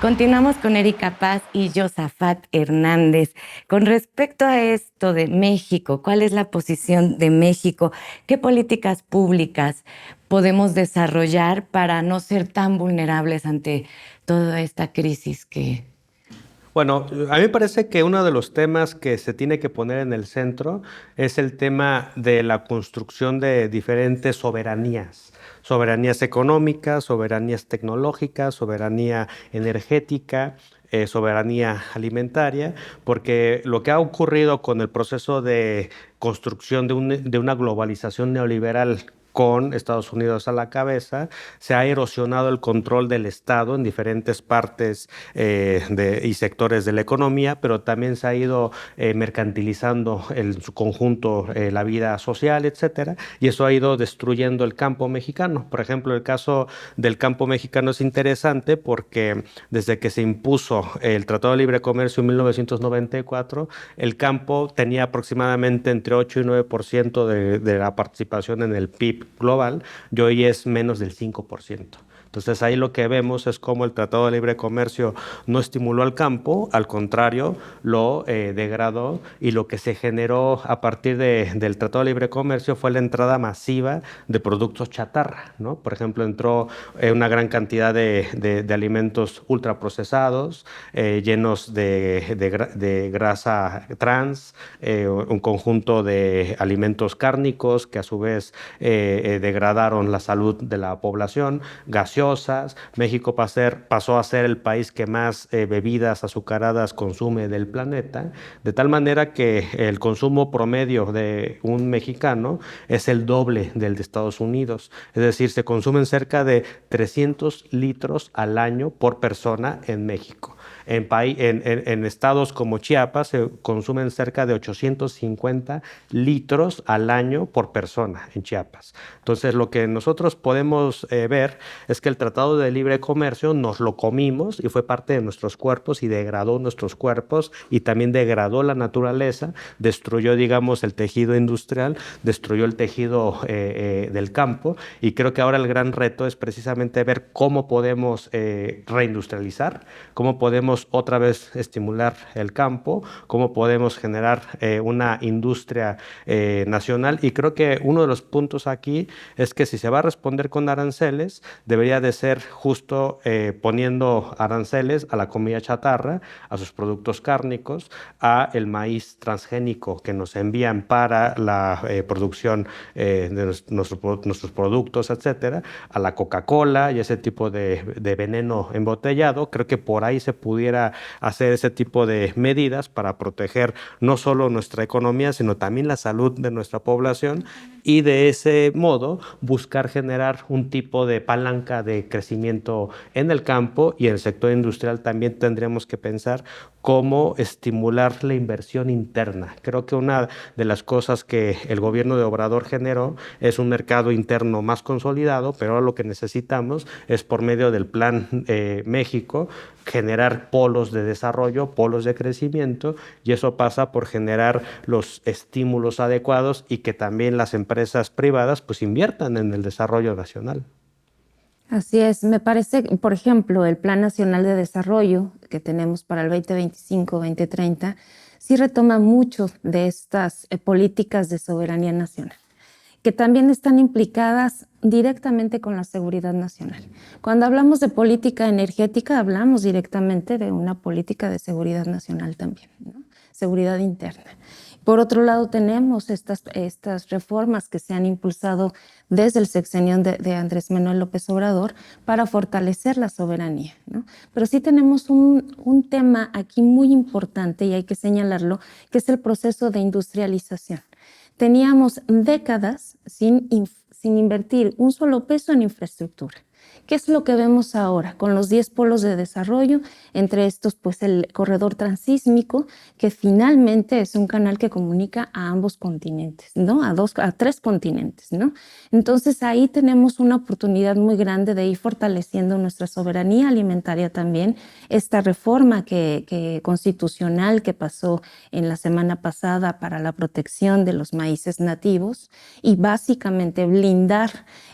Continuamos con Erika Paz y Josafat Hernández. Con respecto a esto de México, ¿cuál es la posición de México? ¿Qué políticas públicas podemos desarrollar para no ser tan vulnerables ante toda esta crisis que... Bueno, a mí me parece que uno de los temas que se tiene que poner en el centro es el tema de la construcción de diferentes soberanías. Soberanías económicas, soberanías tecnológicas, soberanía energética, soberanía alimentaria, porque lo que ha ocurrido con el proceso de construcción de una globalización neoliberal con Estados Unidos a la cabeza, se ha erosionado el control del Estado en diferentes partes y sectores de la economía, pero también se ha ido mercantilizando en su conjunto la vida social, etcétera, y eso ha ido destruyendo el campo mexicano. Por ejemplo, el caso del campo mexicano es interesante porque desde que se impuso el Tratado de Libre Comercio en 1994, el campo tenía aproximadamente entre 8 y 9% de la participación en el PIB global, y hoy es menos del 5%. Entonces ahí lo que vemos es cómo el Tratado de Libre Comercio no estimuló al campo, al contrario, lo degradó, y lo que se generó a partir del Tratado de Libre Comercio fue la entrada masiva de productos chatarra, ¿no? Por ejemplo, entró una gran cantidad de alimentos ultraprocesados, llenos de grasa trans, un conjunto de alimentos cárnicos que a su vez degradaron la salud de la población, gaseosas. México pasó a ser el país que más bebidas azucaradas consume del planeta, de tal manera que el consumo promedio de un mexicano es el doble del de Estados Unidos. Es decir, se consumen cerca de 300 litros al año por persona en México. En estados como Chiapas se consumen cerca de 850 litros al año por persona en Chiapas. Entonces, lo que nosotros podemos ver es que el Tratado de Libre Comercio nos lo comimos y fue parte de nuestros cuerpos y degradó nuestros cuerpos y también degradó la naturaleza, destruyó, digamos, el tejido industrial, destruyó el tejido del campo, y creo que ahora el gran reto es precisamente ver cómo podemos reindustrializar, cómo podemos otra vez estimular el campo, cómo podemos generar una industria nacional. Y creo que uno de los puntos aquí es que si se va a responder con aranceles, debería de ser justo poniendo aranceles a la comida chatarra, a sus productos cárnicos, a el maíz transgénico que nos envían para la producción de nuestros productos, etcétera, a la Coca-Cola y ese tipo de veneno embotellado. Creo que por ahí se pudiera hacer ese tipo de medidas para proteger no solo nuestra economía, sino también la salud de nuestra población, y de ese modo buscar generar un tipo de palanca de crecimiento en el campo. Y en el sector industrial también tendríamos que pensar cómo estimular la inversión interna. Creo que una de las cosas que el gobierno de Obrador generó es un mercado interno más consolidado, pero ahora lo que necesitamos es, por medio del Plan México, generar polos de desarrollo, polos de crecimiento, y eso pasa por generar los estímulos adecuados y que también las empresas privadas pues inviertan en el desarrollo nacional. Así es, me parece, por ejemplo, el Plan Nacional de Desarrollo que tenemos para el 2025-2030 sí retoma mucho de estas políticas de soberanía nacional, que también están implicadas directamente con la seguridad nacional. Cuando hablamos de política energética, hablamos directamente de una política de seguridad nacional también, ¿no? Seguridad interna. Por otro lado, tenemos estas reformas que se han impulsado desde el sexenio de Andrés Manuel López Obrador para fortalecer la soberanía, ¿no? Pero sí tenemos un tema aquí muy importante, y hay que señalarlo, que es el proceso de industrialización. Teníamos décadas sin invertir un solo peso en infraestructura. ¿Qué es lo que vemos ahora con los 10 polos de desarrollo? Entre estos, pues el corredor transísmico, que finalmente es un canal que comunica a ambos continentes, ¿no? A 3 continentes, ¿no? Entonces ahí tenemos una oportunidad muy grande de ir fortaleciendo nuestra soberanía alimentaria también. Esta reforma constitucional que pasó en la semana pasada para la protección de los maíces nativos, y básicamente blindar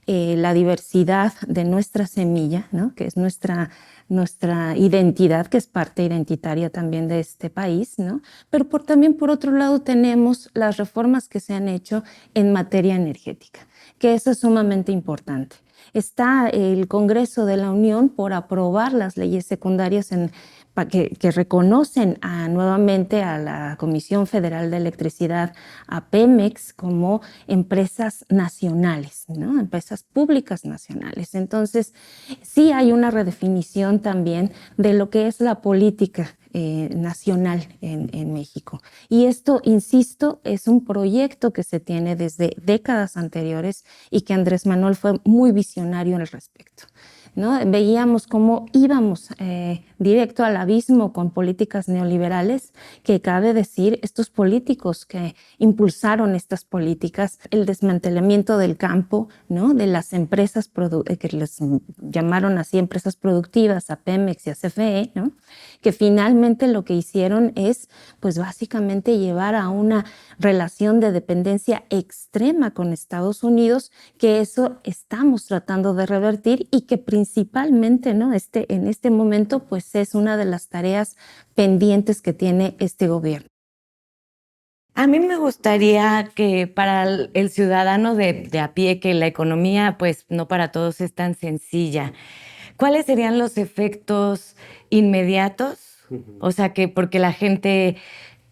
la diversidad de nuestra semilla, ¿no? Que es nuestra identidad, que es parte identitaria también de este país, ¿no? Pero también por otro lado tenemos las reformas que se han hecho en materia energética, que eso es sumamente importante. Está el Congreso de la Unión por aprobar las leyes secundarias que reconocen nuevamente a la Comisión Federal de Electricidad, a Pemex, como empresas nacionales, ¿no? Empresas públicas nacionales. Entonces, sí hay una redefinición también de lo que es la política nacional en México. Y esto, insisto, es un proyecto que se tiene desde décadas anteriores y que Andrés Manuel fue muy visionario al respecto, ¿no? Veíamos cómo íbamos directo al abismo con políticas neoliberales, que cabe decir, estos políticos que impulsaron estas políticas, el desmantelamiento del campo, ¿no? De las empresas que les llamaron así empresas productivas, a Pemex y a CFE, ¿no? Que finalmente lo que hicieron es, pues básicamente llevar a una relación de dependencia extrema con Estados Unidos, que eso estamos tratando de revertir y que principalmente, ¿no? En este momento pues es una de las tareas pendientes que tiene este gobierno. A mí me gustaría que para el ciudadano de a pie, que la economía pues no para todos es tan sencilla, ¿cuáles serían los efectos inmediatos? O sea, que porque la gente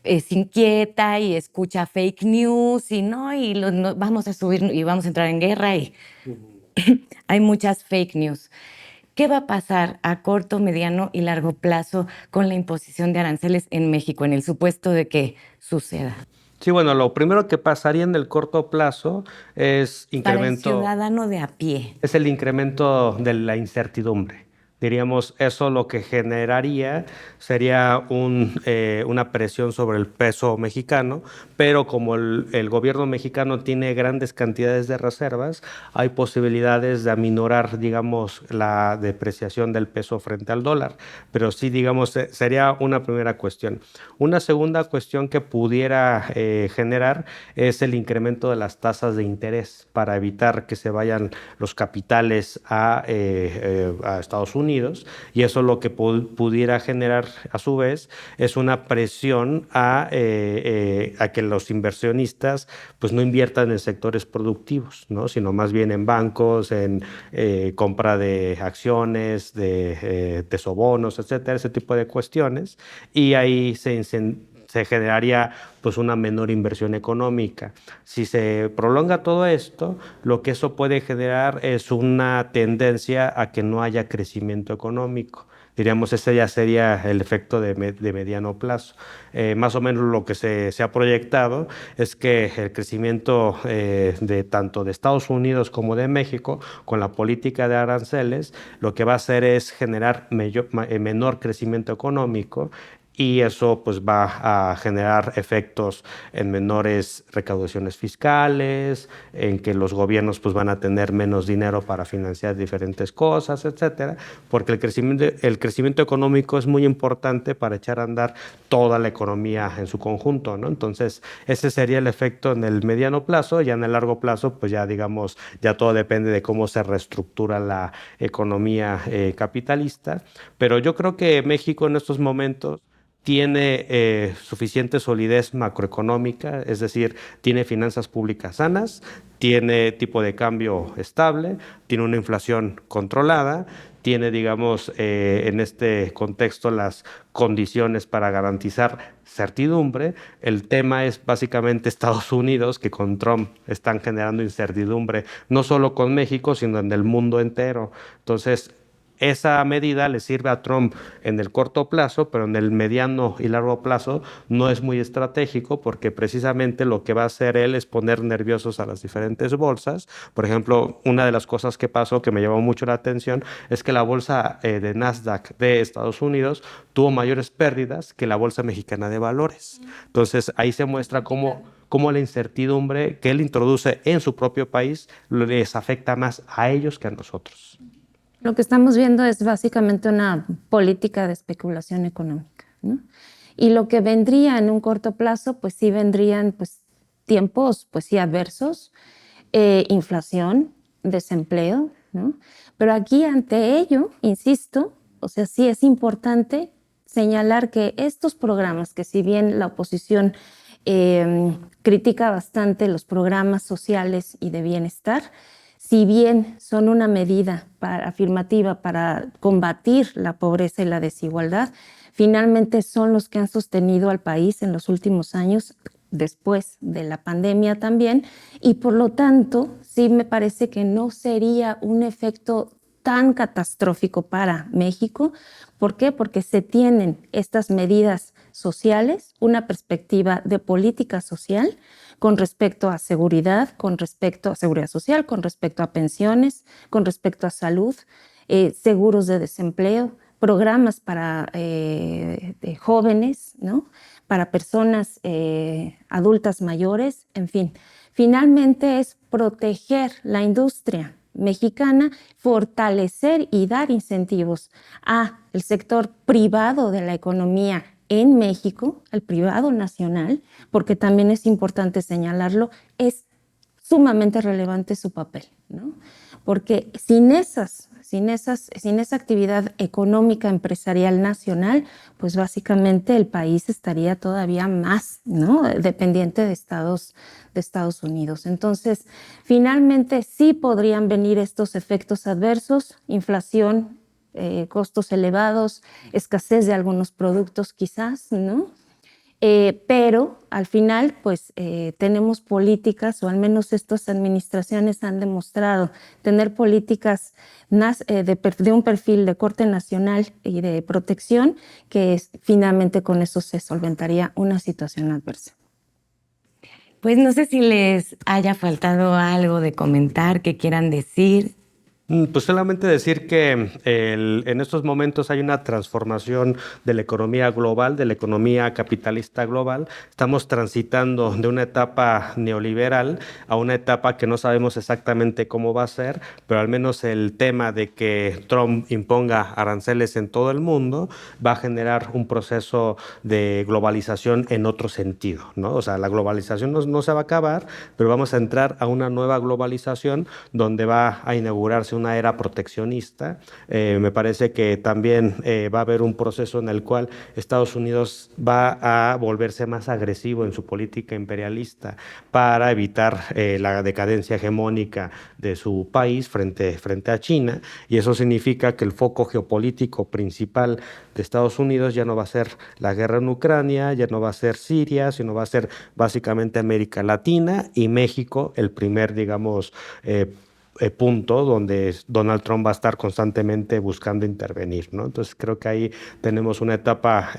es inquieta y escucha fake news y no, y vamos a subir y vamos a entrar en guerra y hay muchas fake news. ¿Qué va a pasar a corto, mediano y largo plazo con la imposición de aranceles en México, en el supuesto de que suceda? Sí, bueno, lo primero que pasaría en el corto plazo es Para el ciudadano de a pie. es el incremento de la incertidumbre. Diríamos, eso lo que generaría sería una presión sobre el peso mexicano, pero como el gobierno mexicano tiene grandes cantidades de reservas, hay posibilidades de aminorar, digamos, la depreciación del peso frente al dólar. Pero sí, digamos, sería una primera cuestión. Una segunda cuestión que pudiera generar es el incremento de las tasas de interés para evitar que se vayan los capitales a Estados Unidos, y eso lo que pudiera generar a su vez es una presión a que los inversionistas pues no inviertan en sectores productivos, ¿no? Sino más bien en bancos, en compra de acciones, de tesobonos, etcétera, ese tipo de cuestiones, y ahí se generaría pues una menor inversión económica. Si se prolonga todo esto, lo que eso puede generar es una tendencia a que no haya crecimiento económico. Diríamos, ese ya sería el efecto de mediano plazo. Más o menos lo que se ha proyectado es que el crecimiento de tanto de Estados Unidos como de México, con la política de aranceles, lo que va a hacer es generar menor crecimiento económico, y eso pues va a generar efectos en menores recaudaciones fiscales, en que los gobiernos pues van a tener menos dinero para financiar diferentes cosas, etcétera, porque el crecimiento económico es muy importante para echar a andar toda la economía en su conjunto, ¿no? Entonces, ese sería el efecto en el mediano plazo. Ya en el largo plazo, pues ya digamos, ya todo depende de cómo se reestructura la economía capitalista, pero yo creo que México en estos momentos tiene suficiente solidez macroeconómica, es decir, tiene finanzas públicas sanas, tiene tipo de cambio estable, tiene una inflación controlada, tiene, digamos, en este contexto las condiciones para garantizar certidumbre. El tema es básicamente Estados Unidos, que con Trump están generando incertidumbre, no solo con México, sino en el mundo entero. Entonces, esa medida le sirve a Trump en el corto plazo, pero en el mediano y largo plazo no es muy estratégico, porque precisamente lo que va a hacer él es poner nerviosos a las diferentes bolsas. Por ejemplo, una de las cosas que pasó que me llamó mucho la atención es que la bolsa de Nasdaq de Estados Unidos tuvo mayores pérdidas que la bolsa mexicana de valores. Entonces ahí se muestra cómo la incertidumbre que él introduce en su propio país les afecta más a ellos que a nosotros. Lo que estamos viendo es básicamente una política de especulación económica, ¿no? Y lo que vendría en un corto plazo, pues sí vendrían pues, tiempos, pues sí, adversos, inflación, desempleo, ¿no? Pero aquí ante ello, insisto, o sea, sí es importante señalar que estos programas, que si bien la oposición critica bastante los programas sociales y de bienestar, si bien son una medida afirmativa para combatir la pobreza y la desigualdad, finalmente son los que han sostenido al país en los últimos años, después de la pandemia también, y por lo tanto, sí me parece que no sería un efecto tan catastrófico para México. ¿Por qué? Porque se tienen estas medidas sociales, una perspectiva de política social con respecto a seguridad, con respecto a seguridad social, con respecto a pensiones, con respecto a salud, seguros de desempleo, programas para de jóvenes, ¿no? Para personas adultas mayores, en fin. Finalmente es proteger la industria mexicana, fortalecer y dar incentivos al sector privado de la economía en México, al privado nacional, porque también es importante señalarlo, es sumamente relevante su papel, ¿no? Porque sin esa actividad económica empresarial nacional, pues básicamente el país estaría todavía más, ¿no?, dependiente de Estados Unidos. Entonces, finalmente sí podrían venir estos efectos adversos, inflación, costos elevados, escasez de algunos productos quizás, ¿no? Pero al final, pues tenemos políticas, o al menos estas administraciones han demostrado tener políticas de un perfil de corte nacional y de protección, que finalmente con eso se solventaría una situación adversa. Pues no sé si les haya faltado algo de comentar que quieran decir. Pues solamente decir que en estos momentos hay una transformación de la economía global, de la economía capitalista global. Estamos transitando de una etapa neoliberal a una etapa que no sabemos exactamente cómo va a ser, pero al menos el tema de que Trump imponga aranceles en todo el mundo va a generar un proceso de globalización en otro sentido, ¿no? O sea, la globalización no se va a acabar, pero vamos a entrar a una nueva globalización donde va a inaugurarse una era proteccionista. Me parece que también va a haber un proceso en el cual Estados Unidos va a volverse más agresivo en su política imperialista para evitar la decadencia hegemónica de su país frente a China, y eso significa que el foco geopolítico principal de Estados Unidos ya no va a ser la guerra en Ucrania, ya no va a ser Siria, sino va a ser básicamente América Latina y México, el primer, digamos, punto donde Donald Trump va a estar constantemente buscando intervenir, ¿no? Entonces creo que ahí tenemos una etapa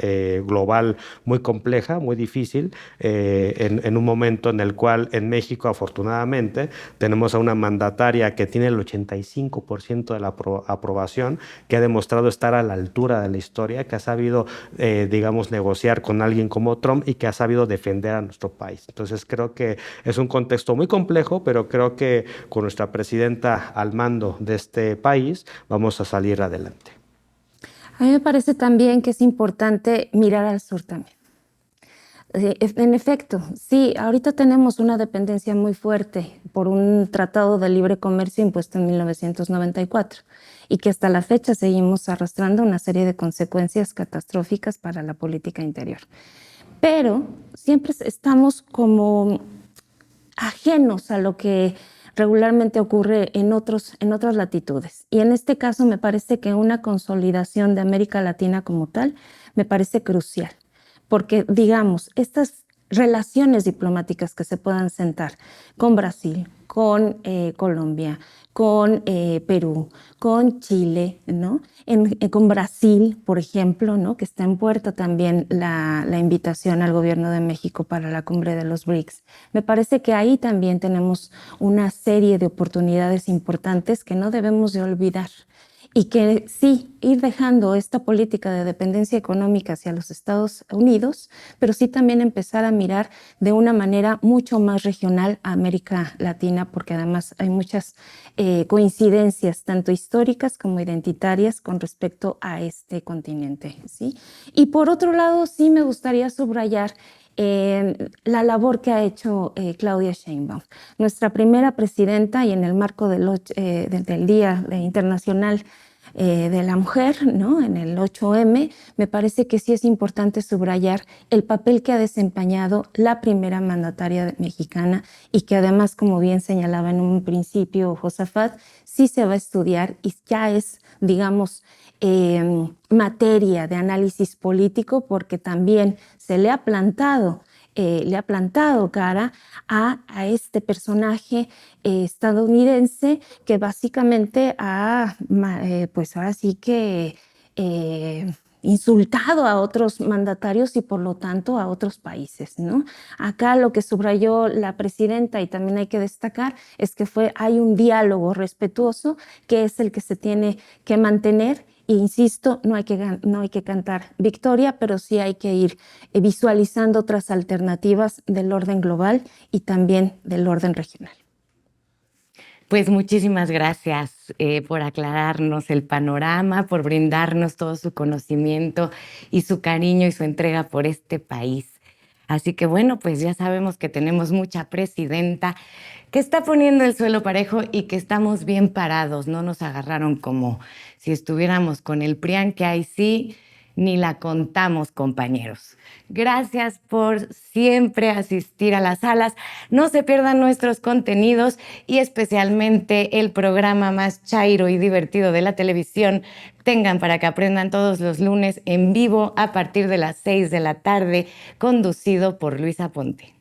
global muy compleja, muy difícil, en un momento en el cual en México, afortunadamente, tenemos a una mandataria que tiene el 85% de la aprobación, que ha demostrado estar a la altura de la historia, que ha sabido, digamos, negociar con alguien como Trump y que ha sabido defender a nuestro país. Entonces creo que es un contexto muy complejo, pero creo que con nuestra presidenta al mando de este país vamos a salir adelante. A mí me parece también que es importante mirar al sur también. En efecto, sí, ahorita tenemos una dependencia muy fuerte por un tratado de libre comercio impuesto en 1994 y que hasta la fecha seguimos arrastrando una serie de consecuencias catastróficas para la política interior. Pero siempre estamos como ajenos a lo que regularmente ocurre en otras latitudes. Y en este caso me parece que una consolidación de América Latina como tal me parece crucial, porque digamos, estas relaciones diplomáticas que se puedan sentar con Brasil, con Colombia, con Perú, con Chile, ¿no? Con Brasil, por ejemplo, ¿no?, que está en puerta también la invitación al gobierno de México para la cumbre de los BRICS. Me parece que ahí también tenemos una serie de oportunidades importantes que no debemos de olvidar y que sí ir dejando esta política de dependencia económica hacia los Estados Unidos, pero sí también empezar a mirar de una manera mucho más regional a América Latina, porque además hay muchas coincidencias, tanto históricas como identitarias, con respecto a este continente, ¿sí? Y por otro lado, sí me gustaría subrayar la labor que ha hecho Claudia Sheinbaum, nuestra primera presidenta, y en el marco del Día Internacional de la Mujer, ¿no? En el 8M, me parece que sí es importante subrayar el papel que ha desempeñado la primera mandataria mexicana y que además, como bien señalaba en un principio Josafat, sí se va a estudiar y ya es, digamos, materia de análisis político, porque también se le ha plantado cara a este personaje estadounidense que básicamente ha, pues ahora sí que insultado a otros mandatarios y por lo tanto a otros países, ¿no? Acá lo que subrayó la presidenta, y también hay que destacar, es que hay un diálogo respetuoso que es el que se tiene que mantener. E insisto, no hay que cantar victoria, pero sí hay que ir visualizando otras alternativas del orden global y también del orden regional. Pues muchísimas gracias por aclararnos el panorama, por brindarnos todo su conocimiento y su cariño y su entrega por este país. Así que bueno, pues ya sabemos que tenemos mucha presidenta que está poniendo el suelo parejo y que estamos bien parados. No nos agarraron como si estuviéramos con el PRIAN, que ahí sí ni la contamos, compañeros. Gracias por siempre asistir a las salas. No se pierdan nuestros contenidos y especialmente el programa más chairo y divertido de la televisión. Tengan para que aprendan todos los lunes en vivo a partir de las 6 de la tarde, conducido por Luisa Ponte.